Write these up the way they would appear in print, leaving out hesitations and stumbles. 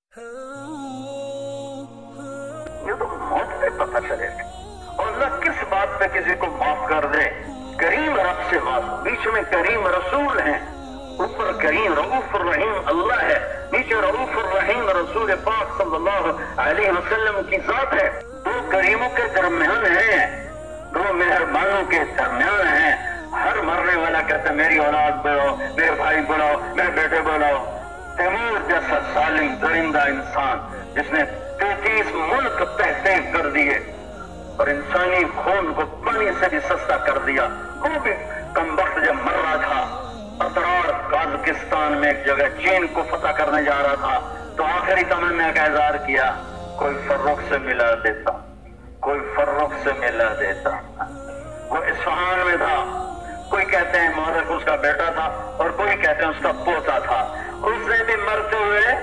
یہ تو موت پہ پتہ چلے گا. اور اللہ کس بات پہ کسی کو معاف کر دے. کریم رب سے بات, بیچ میں کریم رسول ہیں, اوپر کریم رؤوف الرحیم اللہ ہے, نیچے رؤوف الرحیم رسول پاک صلی اللہ علیہ وسلم کی ذات ہے. دو کریموں کے درمیان ہیں, دو مہربانوں کے درمیان ہیں. ہر مرنے والا کہتا ہے میری اولاد بلاؤ, میرے بھائی بلاؤ, میرے بیٹے بلاؤ. تیمور جیسا ظالم درندہ انسان جس نے 33 ملک تحقیق کر دیے اور انسانی خون کو پانی سے بھی سستا کر دیا, وہ بھی کم وقت جب مر رہا تھا اطرار قازقستان میں ایک جگہ چین کو فتح کرنے جا رہا تھا, تو آخری تمنا کا اظہار کیا, کوئی فرخ سے ملا دیتا, کوئی فرخ سے ملا دیتا. وہ اصفہان میں تھا, کوئی کہتے ہیں مورخ اس کا بیٹا تھا اور کوئی کہتے ہیں اس کا پوتا تھا. اس نے بھی مرتے ہوئے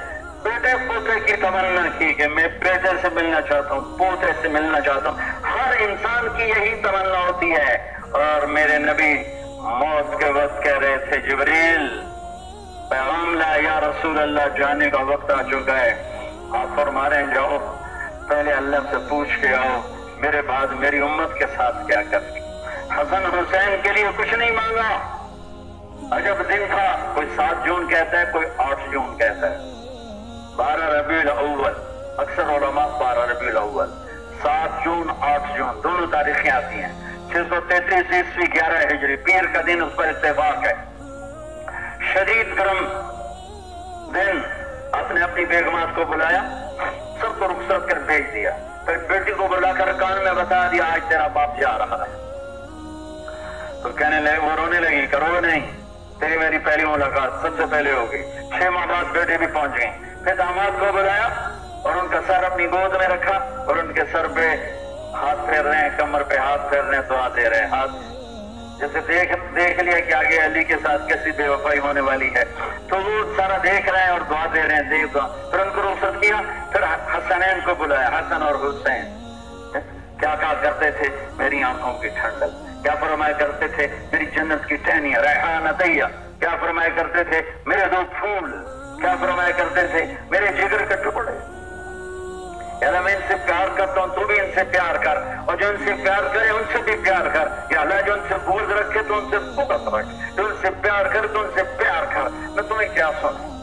بیٹے پوتے کی تمنا کی کہ میں بیٹے سے ملنا چاہتا ہوں, پوتے سے ملنا چاہتا ہوں. ہر انسان کی یہی تمنا ہوتی ہے. اور میرے نبی موت کے وقت کہہ رہے تھے جبریل پیغام لا یا رسول اللہ, جانے کا وقت آ چکا ہے. آپ فرما رہے ہیں جاؤ پہلے اللہ سے پوچھ کے آؤ میرے بعد میری امت کے ساتھ کیا کریں. حسن حسین کے لیے کچھ نہیں مانگا. عجب دن تھا, کوئی 7 جون کہتا ہے, کوئی 8 جون کہتا ہے. 12 ربیع الاول, اکثر علماء 12 ربیع الاول, 7 جون 8 جون دونوں تاریخیں آتی ہیں. 633 عیسوی 11 ہجری پیر کا دن اس پر اتفاق ہے. شدید گرم دن. آپ نے اپنی بیگمات کو بلایا, سب کو رخصت کر بھیج دیا, پھر بیٹی کو بلا کر کان میں بتا دیا آج تیرا باپ جا رہا ہے. تو کہنے لگے, وہ رونے لگی, کرو نہیں, تیری میری پہلی ملاقات سب سے پہلے ہوگی. 6 ماہ بعد بیٹے بھی پہنچ گئیں. پھر داماد کو بلایا اور ان کا سر اپنی گود میں رکھا اور ان کے سر پہ ہاتھ پھیر رہے ہیں, کمر پہ ہاتھ پھیر رہے ہیں, دعا دے رہے ہیں. ہاتھ جیسے دیکھ لیا کہ آگے علی کے ساتھ کیسی بے وفائی ہونے والی ہے, تو وہ سارا دیکھ رہے ہیں اور دعا دے رہے ہیں, دیکھ دعا. پھر ان کو رخصت کیا. پھر حسنین کو بلایا, حسن اور حسین کیا کہا کرتے تھے, میری آنکھوں کی ٹھنڈک. کیا فرمایا کرتے تھے, میری جنت کی ٹہنیاں ریحانہ طیہ. کیا فرمایا کرتے تھے, میرے 2 پھول. کیا فرمایا کرتے تھے, میرے جگر کے ٹکڑے. یا اللہ میں ان سے پیار کرتا ہوں, تو بھی ان سے پیار کر, اور جو ان سے پیار کرے ان سے بھی پیار کر. یا اللہ جو ان سے بغض رکھے تو ان سے بغض رکھ, جو ان سے پیار کرے تو ان سے پیار کر. میں تمہیں کیا سنوں.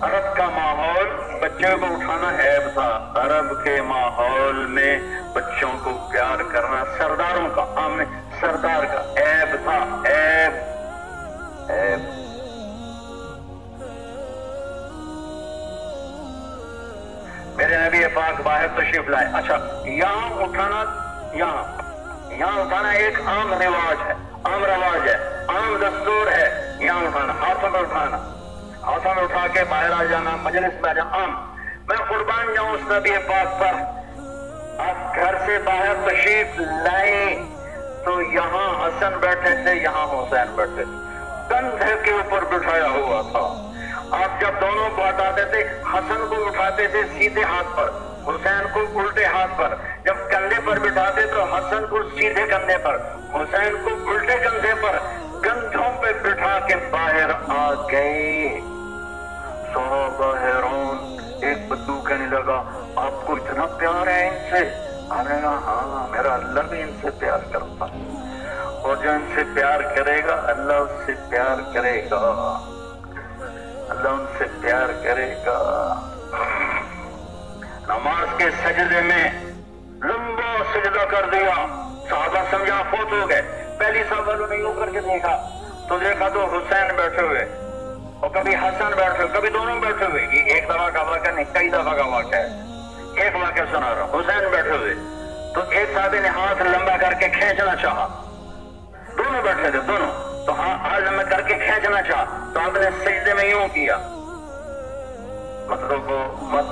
عرب کا ماحول بچے کو اٹھانا عیب تھا. عرب کے ماحول میں بچوں کو پیار کرنا سرداروں کا, عام سردار کا عیب تھا. عیب عیب. میرے نبی پاک باہر تشریف لائے. اچھا, یہاں اٹھانا ایک عام رواج ہے, عام رواج ہے, عام دستور ہے. یہاں اٹھانا, ہاتھوں میں اٹھانا, ہاتھوں میں اٹھا کے باہر آ جانا, مجلس میں آ جانا عام. میں قربان جاؤں اس نبی پاک پر. آپ گھر سے باہر تشریف لائے تو یہاں حسن بیٹھے تھے, یہاں حسین بیٹھے تھے, کندھے کے اوپر بٹھایا ہوا تھا. آپ جب دونوں کو ہٹاتے تھے, حسن کو اٹھاتے تھے سیدھے ہاتھ پر, حسین کو الٹے ہاتھ پر. جب کندھے پر بٹھاتے تو حسن کو سیدھے کندھے پر, حسین کو الٹے کندھے پر, کندھوں پہ بٹھا کے باہر آ گئے. صحابہ حیران. ایک بدو کہنے لگا آپ کو اتنا پیار ہے ان سے؟ ہم نے کہا ہاں, میرا اللہ بھی ان سے پیار کرتا ہے, اور جو ان سے پیار کرے گا اللہ اس سے پیار کرے گا, اللہ ان سے پیار کرے گا. نماز کے سجدے میں لمبا سجدہ کر دیا. صحابہ سمجھا فوت ہو گئے. پہلی صحابہ والوں نے یوں کر کے دیکھا تو حسین بیٹھے ہوئے اور کبھی حسن بیٹھے ہوئے, کبھی دونوں بیٹھے ہوئے. یہ ایک دفعہ کا واقعہ نہیں, کئی دفعہ کا واقعہ ہے. ایک واقعہ سنا رہا ہوں. حسین بیٹھے ہوئے تو ایک صحابی نے ہاتھ لمبا کر کے کھینچنا چاہا, دونوں بیٹھے تھے دونوں, تو ہاتھ لمبا کر کے کھینچنا چاہا تو آپ نے سجدے میں یوں کیا, مطلب مت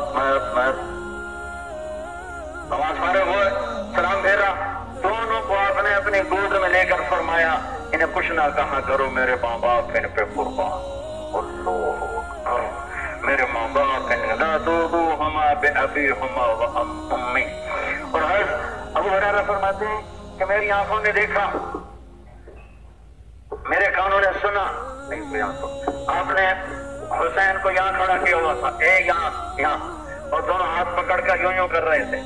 نماز فارغ ہوئے, سلام پھیرا, دونوں کو آپ نے اپنی گود میں لے کر فرمایا انہیں کچھ نہ کہا کرو, میرے ماں باپ ان پہ قربان. اللہ اکبر. میرے ماں باپ لا تؤذوهما بأبيهما وأمي. اور حضرت ابو ہریرہ فرماتے ہیں کہ میری آنکھوں نے دیکھا, میرے کانوں نے سنا, نہیں آپ نے حسین کو یہاں کھڑا کیا ہوا تھا، ایک یہاں، اور دونوں ہاتھ پکڑ کر یوں کر رہے تھے،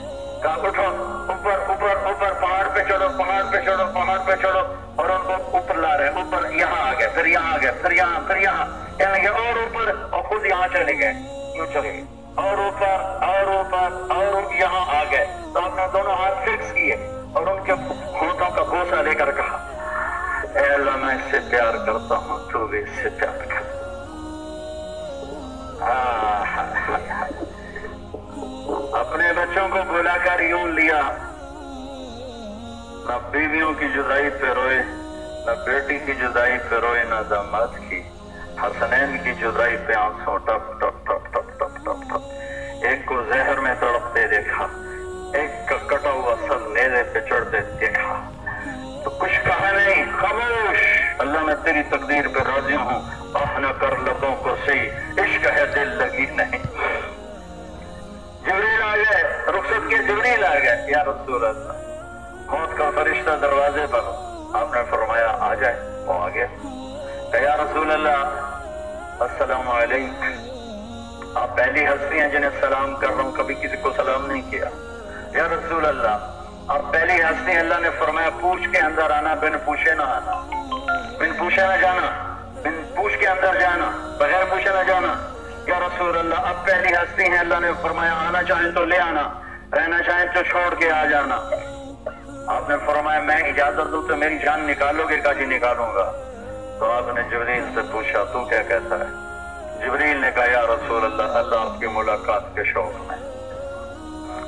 کہا اٹھو، اوپر اوپر اوپر، پہاڑ پہ چڑھو، پہاڑ پہ چڑھو، پہاڑ پہ چڑھو، اور ان کو اوپر لا رہے، اوپر، یہاں آ گئے، پھر یہاں آ گئے، پھر یہاں، پھر یہاں، کہنے لگے اور اوپر، اور خود یہاں چلے گئے، یوں چلے گئے، اور اوپر اور اوپر، اور یہاں آ گئے، تو آپ نے دونوں ہاتھ فکس کیے اور ان کے ہونٹوں کا بوسہ لے کر کہا اے اللہ میں اس سے پیار کرتا ہوں، تو بھی اس سے پیار کر۔ اپنے بچوں کو بلا کر یوں لیا، نہ بیویوں کی جدائی پہ روئے، نہ بیٹی کی جدائی پہ روئے، نہ داماد کی، حسنین کی جدائی پہ آنسوں ٹپ ٹپ ٹپ ٹپ ٹپ ٹپ ٹپ، ایک کو زہر میں تڑپتے دیکھا، ایک کا کٹا ہوا سر نیزے پہ چڑھتے دیکھا، تو کچھ کہا نہیں، خاموش، اللہ میں تیری تقدیر پہ راضی ہوں، آہ نہ کر لبوں کو سی، عشق ہے دل لگی نہیں۔ جبریل آ گئے، رخصت کے جبریل آ گئے، یا رسول اللہ، موت کا فرشتہ دروازے پر، آپ نے فرمایا آ جائے، وہ آ گیا، کہ یا رسول اللہ السلام علیکم، آپ پہلی ہستی ہیں جنہیں سلام کر رہا ہوں، کبھی کسی کو سلام نہیں کیا، یا رسول اللہ آپ پہلی ہستی ہیں، اللہ نے فرمایا پوچھ کے اندر آنا، بن پوچھے نہ آنا، بن پوچھے نہ جانا، بن پوچھ کے اندر جانا، بغیر پوچھے نہ جانا، یا رسول اللہ اب پہلی ہستی ہیں، اللہ نے فرمایا آنا چاہیں تو لے آنا، رہنا چاہیں تو چھوڑ کے آ جانا، آپ نے فرمایا میں اجازت دوں تو میری جان نکالو گے؟ کہا جی نکالوں گا، تو آپ نے جبریل سے پوچھا تو کیا کہتا ہے؟ جبریل نے کہا یا رسول اللہ اللہ آپ کی ملاقات کے شوق میں،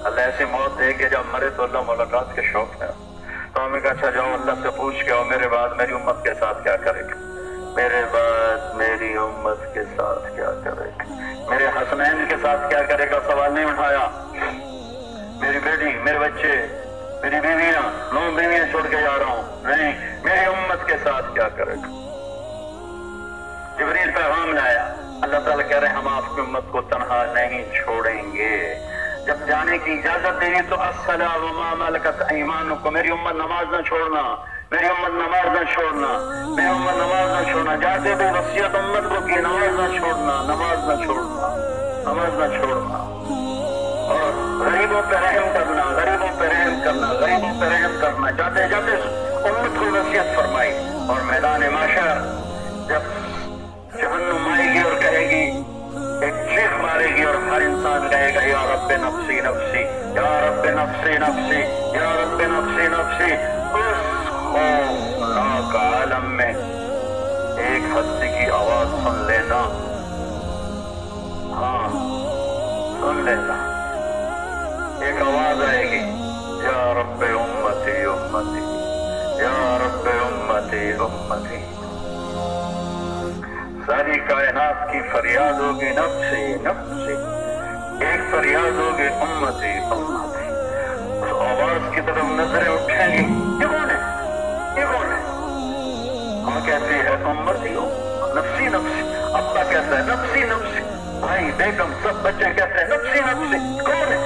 اللہ ایسی موت دے کہ جب مرے تو اللہ ملاقات کے شوق ہے، تو ہمیں کہا اچھا جاؤ اللہ سے پوچھ کے، اور میرے بعد میری امت کے ساتھ کیا کرے گا، میرے بعد میری امت کے ساتھ کیا کرے گا، میرے حسنین کے ساتھ کیا کرے گا؟ سوال نہیں اٹھایا، میری بیٹی، میرے بچے، میری بیویاں، 9 بیویاں چھوڑ کے جا رہا ہوں، نہیں، میری امت کے ساتھ کیا کرے گا؟ جبریل پیغام لایا، اللہ تعالیٰ کہہ رہے ہیں ہم آپ کی امت کو تنہا نہیں چھوڑیں گے، جب جانے کی اجازت دے تو الصلاۃ وما ملکت ایمانکم، میری امت نماز نہ چھوڑنا، میری امت نماز نہ چھوڑنا، میری امت نماز نہ چھوڑنا، جاتے بھی وصیت امت کو کی نماز نہ چھوڑنا، نماز نہ چھوڑنا، نماز نہ چھوڑنا، اور غریبوں پہ رحم کرنا، غریبوں پہ رحم کرنا، غریبوں پہ رحم کرنا، جاتے جاتے امت کو وصیت فرمائی، اور میدان محشر جب جہنم آئے گی اور کہے گی، ایک چیخ مارے گی اور ہر انسان کہے گا یا رب نفسی نفسی، یا رب نفسی نفسی، یا رب نفسی نفسی، اس خوفناک عالم میں ایک ہستی کی آواز سن لینا، ہاں سن لینا، ایک آواز آئے گی یا رب امتی امتی، یا رب امتی امتی، ساری کائنات کی فریاد ہوگی نفسی نفسی، ایک فریاد ہوگی امتی امتی، اس آواز کی طرف نظریں اٹھیں گی، یہ کون ہے؟ یہ کون ہے؟ ماں کہتی ہے امتی نفسی نفسی، ابا کہتا ہے نفسی نفسی، بھائی بیگم سب بچے کہتے ہیں نفسی نفسی، کون ہے؟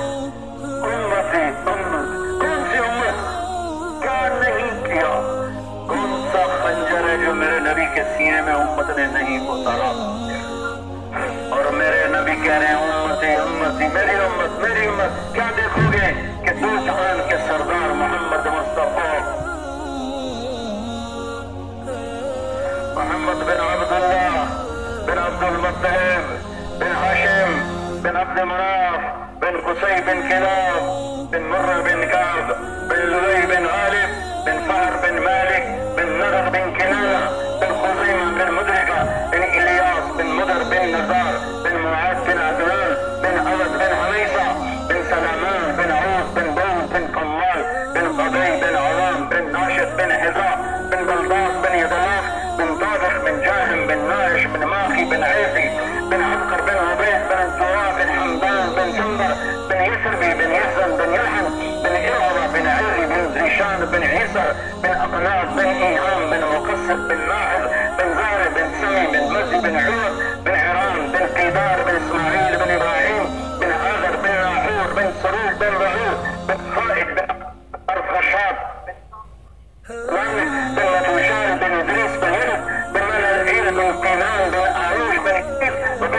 امتی امتی، کون سی امت؟ کیا نہیں کیا؟ کون سا خنجر ہے جو میرے نبی کے سینے میں امت نے نہیں اتارا؟ اور میرے نبی کہہ رہے ہیں امتی امتی، میری امت میری امت، کیا دیکھو گے کہ دو جہان کے سردار محمد مصطفیٰ، محمد بن عبداللہ بن عبد المطلب بن ہاشم بن عبد مناف بن قصی بن کلاب بن مرہ بن کعب بن لؤی بن غالب بن فہر بن مالک بن نضر بن کنانہ بن خزیمہ بن مدرکہ بن الیاس بن مدر بن نزار بن معاذ بن عدنان بن عبد بن حمیسہ بن سلامان بن عوف بن بود بن قمال بن قبی بن عوام بن ناشد بن حذاء بن بلداس بن یدلاف بن طارق بن جاهم بن نائش بن ماخي بن عيفي بن عبقر بن عبيد بن الزراء بن حمدان بن جنبر بن يسربي بن يحزن بن يلحن بن إرعرة بن عري بن زيشان بن عيسر بن أقناط بن إيهام بن مقصد بن ماعز بن زهر بن سمي بن مزي بن عور بن عران بن قيدار بن إسماعيل بن إبراهيم بن آذر بن ناحور بن سرور بن رعور بن صائد بن أرفخشاد بن متوشان بن إدريس بن يلد بن ملعيل بن قينان بن أعروش بن كيف وبن